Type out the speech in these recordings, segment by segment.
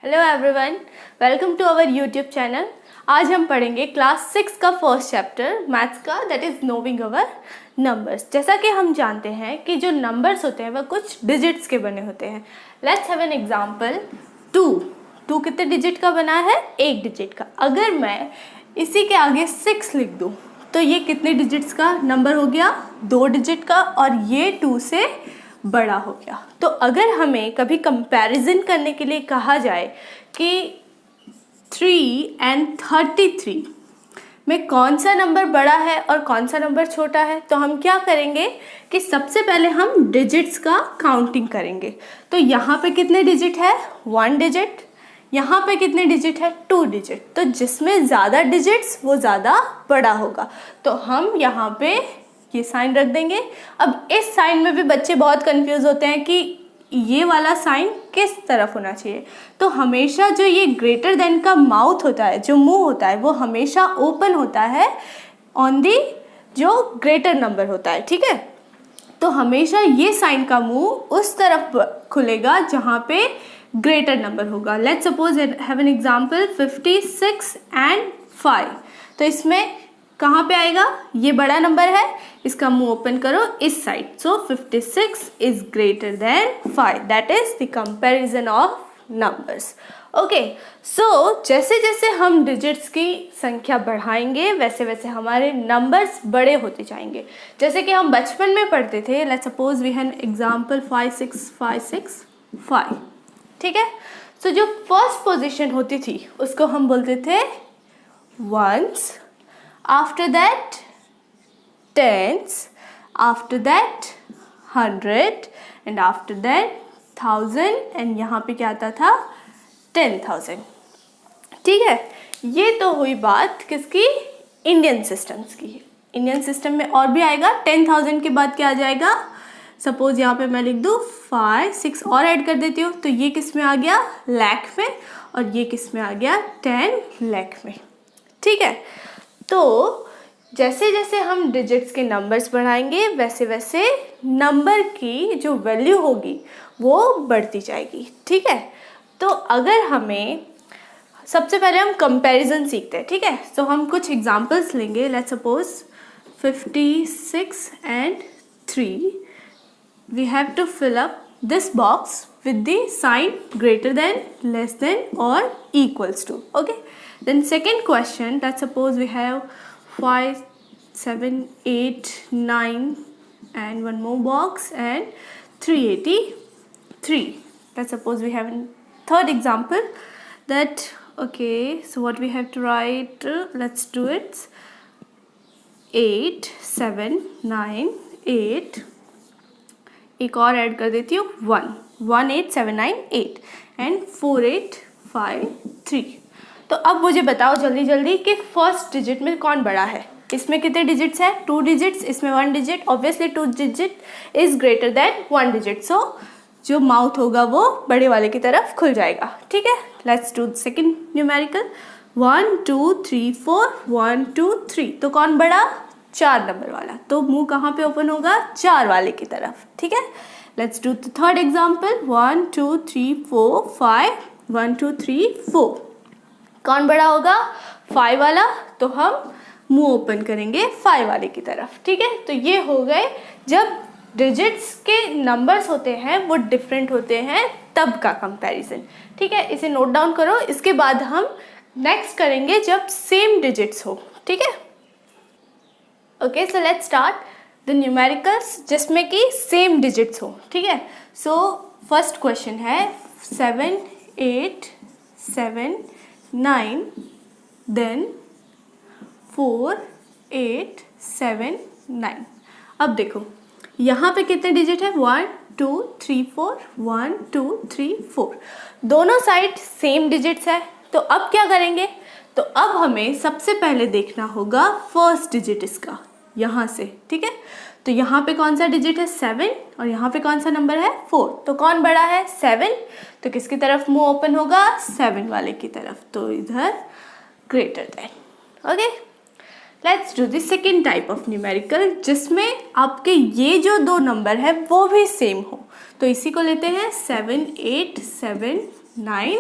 Hello everyone, welcome to our YouTube channel. आज हम पढ़ेंगे क्लास 6 का फर्स्ट चैप्टर मैथ्स का, that is knowing our numbers. जैसा कि हम जानते हैं कि जो नंबर्स होते हैं वह कुछ डिजिट्स के बने होते हैं। Let's have an example. 2 कितने डिजिट का बना है? 1 डिजिट का। अगर मैं इसी के आगे 6 लिख दूँ तो ये कितने डिजिट्स का नंबर हो गया? 2 डिजिट का, और ये 2 से बड़ा हो गया। तो अगर हमें कभी कंपैरिजन करने के लिए कहा जाए कि 3 and 33 में कौन सा नंबर बड़ा है और कौन सा नंबर छोटा है, तो हम क्या करेंगे कि सबसे पहले हम डिजिट्स का काउंटिंग करेंगे। तो यहाँ पे कितने डिजिट है? 1 डिजिट। यहाँ पे कितने डिजिट है? 2 डिजिट। तो जिसमें ज़्यादा डिजिट्स वो ज़्यादा बड़ा होगा। तो हम यहाँ पे ये साइन रख देंगे। अब इस साइन में भी बच्चे बहुत कंफ्यूज होते हैं कि ये वाला साइन किस तरफ होना चाहिए। तो हमेशा जो ये ग्रेटर देन का माउथ होता है, जो मुंह होता है, वो हमेशा ओपन होता है ऑन दी जो ग्रेटर नंबर होता है, ठीक है। तो हमेशा ये साइन का मुंह उस तरफ खुलेगा जहाँ पे ग्रेटर नंबर होगा। Let's suppose have an example 56 and 5। तो इसमें कहाँ पे आएगा? ये बड़ा नंबर है, इसका मुंह ओपन करो इस side. So 56 is greater than 5। That is the comparison of numbers. Okay, so जैसे जैसे हम डिजिट्स की संख्या बढ़ाएंगे वैसे वैसे हमारे नंबर्स बड़े होते जाएंगे। जैसे कि हम बचपन में पढ़ते थे। Let's suppose we have example 5 6 5 6 5, ठीक है। सो जो फर्स्ट पोजीशन होती थी उसको हम बोलते थे once, after that tens, after that 100, and after that 1000, and यहाँ पे क्या आता था? 10,000, ठीक है। ये तो हुई बात किसकी? इंडियन सिस्टम्स की। इंडियन सिस्टम में और भी आएगा। 10,000 के बाद क्या आ जाएगा? सपोज यहाँ पे मैं लिख दूँ 5 6 और ऐड कर देती हूँ, तो ये किस में आ गया? लाख में। और ये किस में आ गया? 10 लाख में, ठीक है। तो जैसे जैसे हम डिजिट्स के नंबर्स बढ़ाएंगे वैसे वैसे नंबर की जो वैल्यू होगी वो बढ़ती जाएगी, ठीक है। तो अगर हमें सबसे पहले हम कंपैरिजन सीखते हैं, ठीक है। तो हम कुछ एग्जांपल्स लेंगे। Let's suppose 56 and 3, we have to fill up this box with the sign greater than, less than, or equals to. Okay, then second question, let's suppose we have 5 7 8 9 and one more box and 383. Let's suppose we have a third example that, okay, so what we have to write, let's do it. 8 7 9 8, एक और add कर देती हूँ 1 1 8 7 9 8 and 4 8 5 3। तो अब मुझे बताओ जल्दी जल्दी कि फर्स्ट डिजिट में कौन बड़ा है। इसमें कितने डिजिट्स है? 2 डिजिट्स, इसमें 1 digit. Obviously 2 digit is greater than 1 digit, so जो माउथ होगा वो बड़े वाले की तरफ खुल जाएगा, ठीक है। Let's do second numerical 1 2 3 4 1 2 3। तो कौन बड़ा? 4 नंबर वाला। तो मुंह कहाँ पे ओपन होगा? 4 वाले की तरफ, ठीक है। Let's do the third example 1 2 3 4 5 1 2 3 4। कौन बड़ा होगा? 5 वाला। तो हम मुंह ओपन करेंगे 5 वाले की तरफ, ठीक है। तो ये हो गए जब डिजिट्स के नंबर्स होते हैं वो डिफरेंट होते हैं तब का कंपैरिजन, ठीक है। इसे नोट डाउन करो। इसके बाद हम नेक्स्ट करेंगे जब सेम डिजिट्स हो, ठीक है। Okay, so let's start the numericals जिसमें कि सेम डिजिट्स हो, ठीक है। सो फर्स्ट क्वेश्चन है 7 8 7 9 देन 4 8 7 9। अब देखो यहाँ पे कितने डिजिट है? 1 2 3 4 1 2 3 4। दोनों साइड सेम डिजिट्स है। तो अब क्या करेंगे? तो अब हमें सबसे पहले देखना होगा फर्स्ट डिजिट इसका, यहाँ से, ठीक है। तो यहाँ पे कौन सा डिजिट है? 7, और यहाँ पे कौन सा नंबर है? 4। तो कौन बड़ा है? 7। तो किसकी तरफ मुंह ओपन होगा? 7 वाले की तरफ। तो इधर greater than. Okay, let's do the second type of numerical जिसमें आपके ये जो 2 नंबर है वो भी सेम हो। तो इसी को लेते हैं 7 8 7 9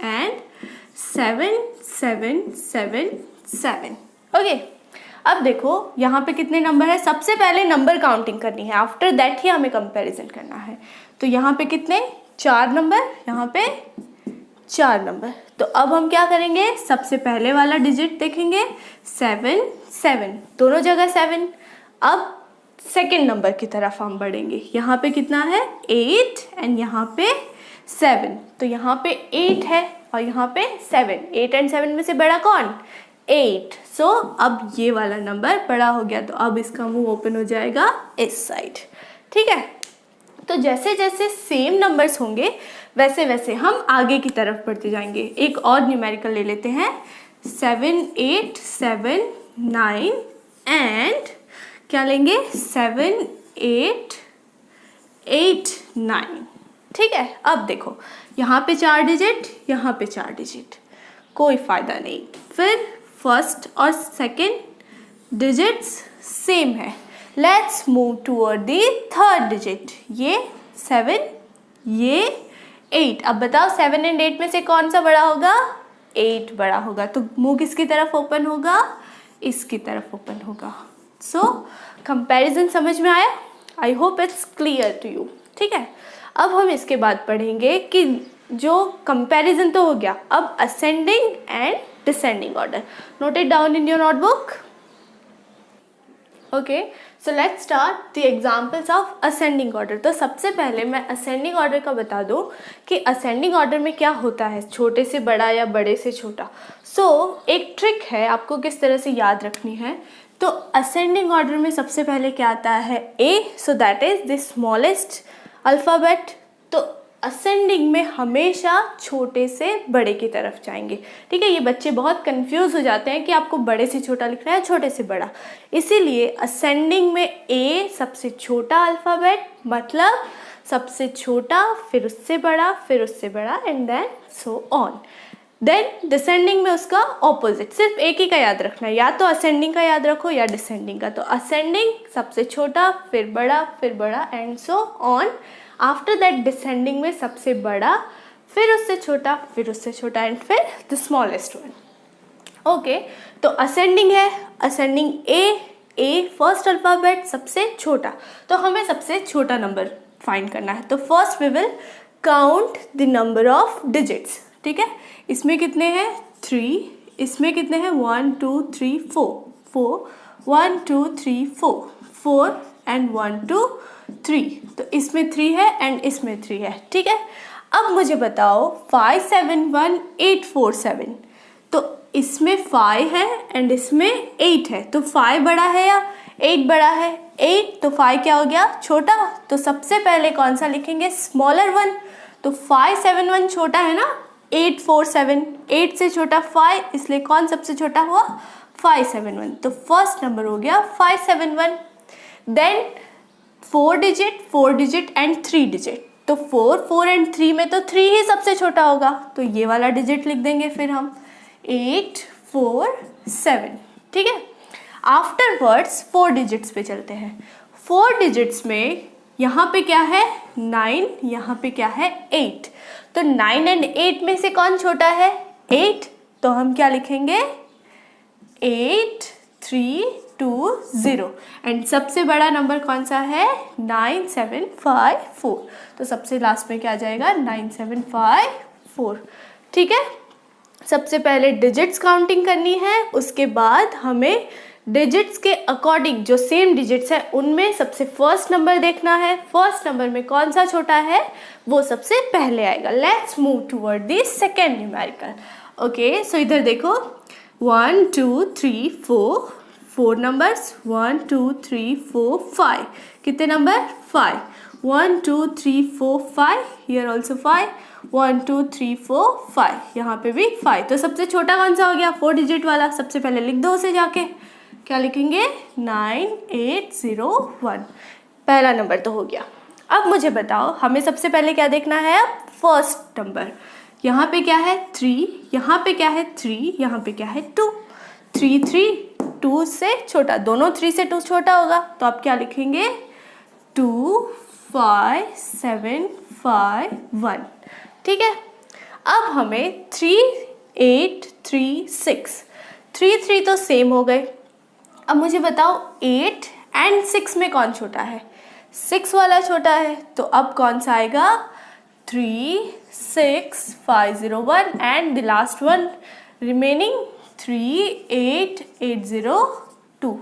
एंड 7 7 7 7। ओके, अब देखो यहाँ पे कितने नंबर है। सबसे पहले नंबर काउंटिंग करनी है, आफ्टर दैट ही हमें कंपैरिजन करना है। तो यहाँ पे कितने, 4 नंबर, यहाँ पे 4 नंबर। तो अब हम क्या करेंगे, सबसे पहले वाला डिजिट देखेंगे 7 7, दोनों जगह 7। अब सेकेंड नंबर की तरफ हम बढ़ेंगे, यहाँ पे कितना है 8 एंड यहाँ पे 7। तो यहाँ पे 8 है और यहाँ पे 7। 8 एंड 7 में से बड़ा कौन, 8। सो अब ये वाला नंबर बड़ा हो गया, तो अब इसका मुंह ओपन हो जाएगा इस साइड। ठीक है, तो जैसे जैसे सेम नंबर्स होंगे वैसे वैसे हम आगे की तरफ बढ़ते जाएंगे। एक और न्यूमेरिकल ले लेते हैं, 7 8 7 9 एंड क्या लेंगे 7 8 8 9। ठीक है, अब देखो यहाँ पे 4 डिजिट, यहाँ पे 4 डिजिट, कोई फायदा नहीं। फिर फर्स्ट और सेकंड डिजिट्स सेम है। Let's move toward the third digit, ये 7 ये 8। अब बताओ 7 एंड 8 में से कौन सा बड़ा होगा, 8 बड़ा होगा। तो मुंह किसकी तरफ ओपन होगा, इसकी तरफ ओपन होगा। सो कंपैरिजन समझ में आया, I hope it's clear to you. ठीक है, अब हम इसके बाद पढ़ेंगे कि जो कंपैरिजन तो हो गया, अब ascending and descending order. Note it down in your notebook. Okay, so let's start the examples of ascending order. तो सबसे पहले मैं असेंडिंग ऑर्डर का बता दूं कि असेंडिंग ऑर्डर में क्या होता है, छोटे से बड़ा या बड़े से छोटा। सो एक ट्रिक है, आपको किस तरह से याद रखनी है। तो असेंडिंग ऑर्डर में सबसे पहले क्या आता है, A, so that is the smallest alphabet. तो असेंडिंग में हमेशा छोटे से बड़े की तरफ जाएंगे। ठीक है, ये बच्चे बहुत कंफ्यूज हो जाते हैं कि आपको बड़े से छोटा लिखना है छोटे से बड़ा, इसीलिए असेंडिंग में ए सबसे छोटा अल्फ़ाबेट, मतलब सबसे छोटा फिर उससे बड़ा फिर उससे बड़ा and then so on. Then descending में उसका ऑपोजिट, सिर्फ एक ही का याद रखना है, या तो असेंडिंग का याद रखो या डिसेंडिंग का। तो असेंडिंग सबसे छोटा फिर बड़ा and so on. After that descending में सबसे बड़ा फिर उससे छोटा एंड फिर द स्मॉलेस्ट वन। ओके, तो असेंडिंग है, असेंडिंग ए फर्स्ट अल्फ़ाबेट सबसे छोटा, तो हमें सबसे छोटा नंबर फाइंड करना है। तो first we will count the number of digits. ठीक है, इसमें कितने हैं 3, इसमें कितने हैं 1 2 3 4 1 2 3 4 एंड 1 2 3। तो इसमें 3 है एंड इसमें 3 है। ठीक है, अब मुझे बताओ 5 7 1 8 4 7। तो इसमें 5 है एंड इसमें 8 है, तो 5 बड़ा है या 8 बड़ा है, 8। तो 5 क्या हो गया, छोटा। तो सबसे पहले कौन सा लिखेंगे, स्मॉलर वन। तो 5 7 1 छोटा है ना, 8 4 7, 8 से छोटा 5, इसलिए कौन सबसे छोटा हुआ, 5 7 1। तो फर्स्ट नंबर हो गया 5 7 1। Then 4 digit and 3 digit. तो 4 एंड 3 में तो 3 ही सबसे छोटा होगा, तो ये वाला डिजिट लिख देंगे फिर हम 8 4 7। ठीक है, आफ्टरवर्ड्स 4 डिजिट्स पे चलते हैं। 4 डिजिट्स में यहाँ पे क्या है 9, यहाँ पे क्या है 8। तो 9 एंड 8 में से कौन छोटा है, 8। तो हम क्या लिखेंगे 8 3 2 0 एंड सबसे बड़ा नंबर कौन सा है 9 7 5 4। तो सबसे लास्ट में क्या आ जाएगा 9 7 5 4। ठीक है, सबसे पहले डिजिट्स काउंटिंग करनी है, उसके बाद हमें डिजिट्स के अकॉर्डिंग जो सेम डिजिट्स है उनमें सबसे फर्स्ट नंबर देखना है। फर्स्ट नंबर में कौन सा छोटा है वो सबसे पहले आएगा। Let's move toward the second numerical. Okay, so इधर देखो 1 2 3 4 नंबर्स, 1 2 3 4 5। कितने नंबर 5, 1 2 3 4 5, हियर ऑल्सो 5, 1 2 3 4 5, यहाँ पे भी 5। तो सबसे छोटा कौन सा हो गया 4 डिजिट वाला, सबसे पहले लिख दो उसे जाके। क्या लिखेंगे 9 8 0 1, पहला नंबर तो हो गया। अब मुझे बताओ हमें सबसे पहले क्या देखना है, अब फर्स्ट नंबर। यहाँ पे क्या है 3, यहाँ पे क्या है 3, यहाँ पे क्या है 2। 3 3 2 से छोटा, दोनों 3 से 2 छोटा होगा, तो आप क्या लिखेंगे 2 5 7 5 1। ठीक है, अब हमें 3, 8, 3, 6, 3 तो सेम हो गए। अब मुझे बताओ 8 एंड 6 में कौन छोटा है? 6 वाला छोटा है, तो अब कौन सा आएगा? 3, 6, 5, 0, 1 and the last one remaining 3, 8, 8, 0, 2।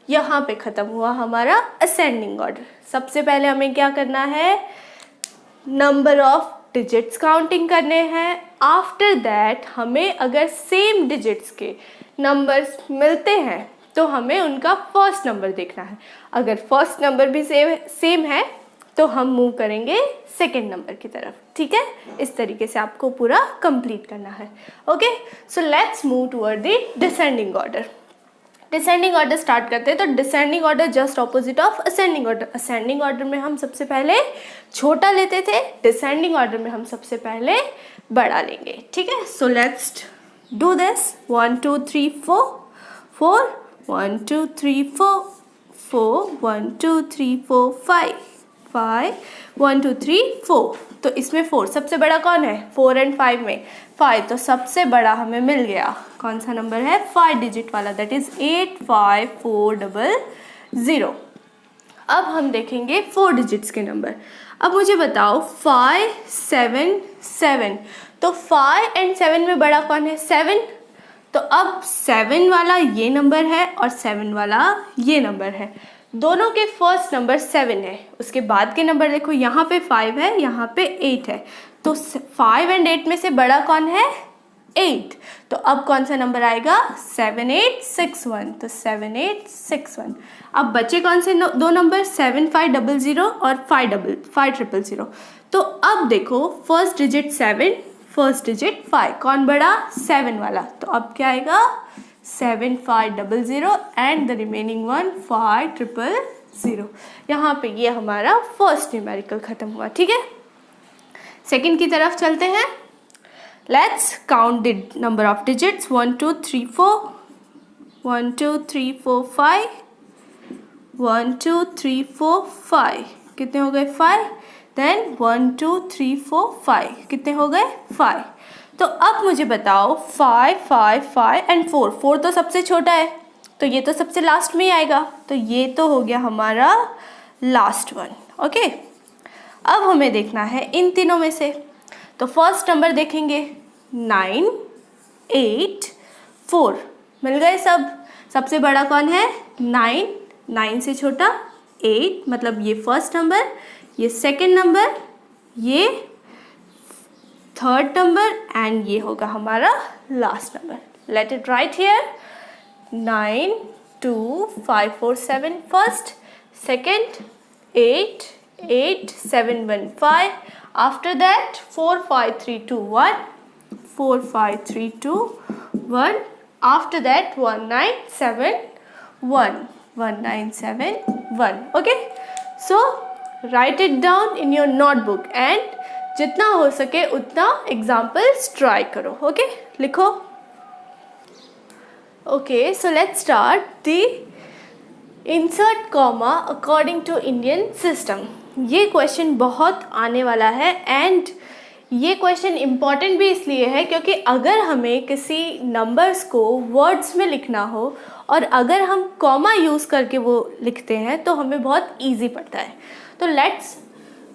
यहाँ पे ख़त्म हुआ हमारा असेंडिंग ऑर्डर। सबसे पहले हमें क्या करना है? नंबर ऑफ डिजिट्स काउंटिंग करने हैं। आफ्टर दैट हमें अगर सेम डिजिट्स के नंबर्स मिलते हैं तो हमें उनका फर्स्ट नंबर देखना है। अगर फर्स्ट नंबर भी सेम है तो हम मूव करेंगे सेकेंड नंबर की तरफ। ठीक है, इस तरीके से आपको पूरा कंप्लीट करना है। Okay, so let's move toward the descending order. Descending order start करते हैं। तो descending order just opposite of ascending order. Ascending order में हम सबसे पहले छोटा लेते थे, डिसेंडिंग ऑर्डर में हम सबसे पहले बड़ा लेंगे। ठीक है, सो लेट्स डू दिस। 1 2 3 4 4 1 2 3 4 4 1 2 3 4 5 5 1 2 3 4। तो इसमें 4 सबसे बड़ा कौन है? 4 एंड 5 में 5, तो सबसे बड़ा हमें मिल गया। कौन सा नंबर है? 5 डिजिट वाला, दैट इज 85400। अब हम देखेंगे 4 डिजिट्स के नंबर। अब मुझे बताओ 5 7 7, तो 5 एंड 7 में बड़ा कौन है? 7। तो अब 7 वाला ये नंबर है और 7 वाला ये नंबर है। दोनों के फर्स्ट नंबर 7 है। उसके बाद के नंबर देखो, यहाँ पे 5 है, यहाँ पे 8 है। तो 5 एंड 8 में से बड़ा कौन है? 8। तो अब कौन सा नंबर आएगा? 7861। तो 7861। अब बचे कौन से दो नंबर? 7500 और 5000। तो अब देखो फर्स्ट डिजिट 7, फर्स्ट डिजिट 5, कौन बड़ा? 7 वाला। तो अब क्या आएगा? 7500 एंड द रिमेनिंग वन 5000। यहाँ पे ये हमारा फर्स्ट न्यूमेरिकल खत्म हुआ। ठीक है, सेकंड की तरफ चलते हैं। Let's count the number of digits. 1 2 3 4 1 2 3 4 5 1 2 3 4 5। कितने हो गए? 5। देन 1 2 3 4 5। कितने हो गए? 5। तो अब मुझे बताओ 5 5 5 एंड 4। 4 तो सबसे छोटा है, तो ये तो सबसे लास्ट में ही आएगा। तो ये तो हो गया हमारा लास्ट वन। ओके, अब हमें देखना है इन तीनों में से। तो फर्स्ट नंबर देखेंगे 9 8 4, मिल गए सब। सबसे बड़ा कौन है? 9। 9 से छोटा 8, मतलब ये फर्स्ट नंबर, ये सेकंड नंबर, ये थर्ड नंबर एंड ये होगा हमारा last number. Let it right here. 9 2 5 4 7 first, second 8 8 7 1 5, after that 4 5 3 2 1 4 5 3 2 1, after that 1 9 7 1 1 9 7 1। okay, so write it down in your notebook and जितना हो सके उतना एग्जाम्पल्स ट्राई करो। ओके, लिखो। Okay, so let's start the insert comma according to Indian system. ये question बहुत आने वाला है एंड ये क्वेश्चन इम्पॉर्टेंट भी इसलिए है क्योंकि अगर हमें किसी नंबर्स को वर्ड्स में लिखना हो और अगर हम कॉमा यूज़ करके वो लिखते हैं तो हमें बहुत ईजी पड़ता है। तो let's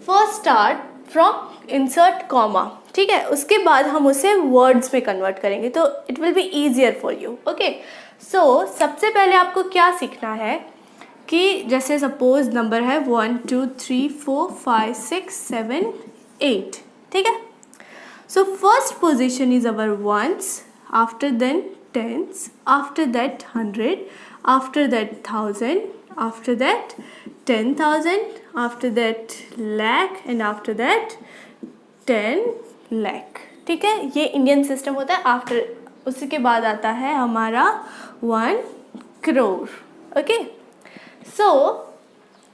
first start from insert comma. ठीक है, उसके बाद हम उसे वर्ड्स में कन्वर्ट करेंगे तो it will be easier for you. Okay, so सबसे पहले आपको क्या सीखना है कि जैसे सपोज नंबर है 1 2 3 4 5 6 7 8। ठीक है, so first position is our ones, after then tens, after that 100, after that 1000, after that 10,000, after that lakh and after that 10 lakh। ठीक है, ये इंडियन सिस्टम होता है। आफ्टर उसके बाद आता है हमारा 1 crore। ओके, सो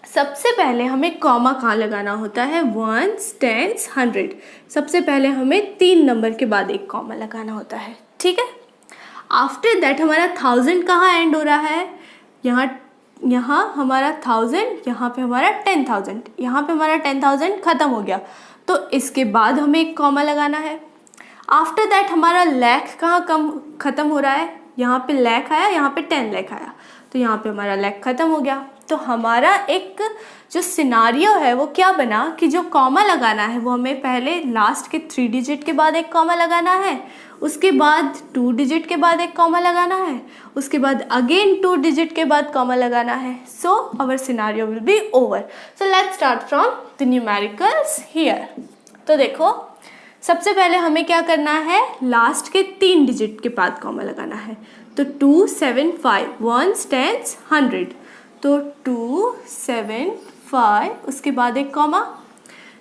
सबसे पहले हमें कॉमा कहाँ लगाना होता है? 1s 10s 100। सबसे पहले हमें 3 नंबर के बाद एक कॉमा लगाना होता है। ठीक है, आफ्टर दैट हमारा 1000 कहाँ एंड हो रहा है? यहाँ हमारा 1000, यहाँ पे हमारा 10,000, यहाँ पे हमारा 10,000 ख़त्म हो गया। तो इसके बाद हमें एक कॉमा लगाना है। आफ्टर दैट हमारा लैख कहाँ कम ख़त्म हो रहा है, यहाँ पे लैख आया, यहाँ पे 10 लाख आया, तो यहाँ पे हमारा लैख ख़त्म हो गया। तो हमारा एक जो सिनारियो है वो क्या बना कि जो कॉमा लगाना है वो हमें पहले लास्ट के 3 डिजिट के बाद एक कॉमा लगाना है, उसके बाद 2 डिजिट के बाद एक कॉमा लगाना है, उसके बाद अगेन 2 डिजिट के बाद कॉमा लगाना है। So our scenario will be over. So let's start from the numericals here. तो देखो सबसे पहले हमें क्या करना है, लास्ट के 3 डिजिट के बाद कॉमा लगाना है। तो 2 7 5 1s 10s 100, तो 2 7 5 उसके बाद एक कॉमा,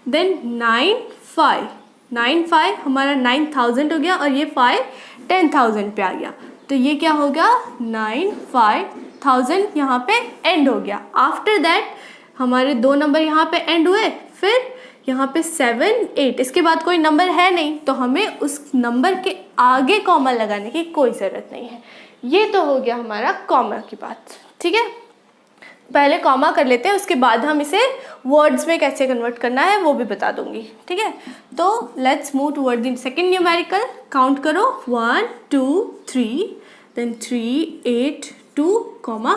देन 9 5 हमारा 9000 हो गया और ये 5 10,000 पे आ गया, तो ये क्या हो गया 9 5000 यहाँ पे एंड हो गया। आफ्टर दैट हमारे 2 नंबर यहाँ पे एंड हुए, फिर यहाँ पे 7 8, इसके बाद कोई नंबर है नहीं तो हमें उस नंबर के आगे कॉमा लगाने की कोई ज़रूरत नहीं है। ये तो हो गया हमारा कॉमा की बात, ठीक है। पहले कॉमा कर लेते हैं, उसके बाद हम इसे वर्ड्स में कैसे कन्वर्ट करना है वो भी बता दूंगी, ठीक है। तो let's move toward the second numerical. Count करो 1 2 3, देन 3 8 2 कॉमा,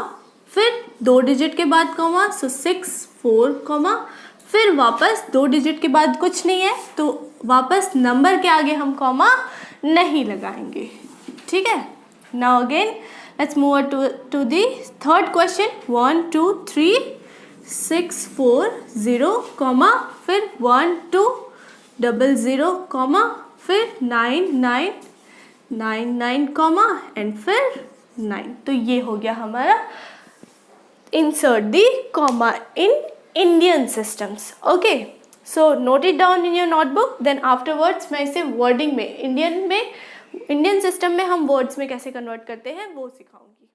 फिर 2 डिजिट के बाद कॉमा, सो 6 4 कॉमा, फिर वापस 2 डिजिट के बाद कुछ नहीं है तो वापस नंबर के आगे हम कॉमा नहीं लगाएंगे, ठीक है। Now again let's move to the third question। 1 2 3 6 4 0 comma, फिर 1 2 0 0 कॉमा, फिर 9 9 9 9 कॉमा एंड फिर 9। तो ये हो गया हमारा insert the comma in Indian systems। okay, so note it down in your notebook, then afterwards मैं इसे wording में इंडियन सिस्टम में हम वर्ड्स में कैसे कन्वर्ट करते हैं वो सिखाऊंगी।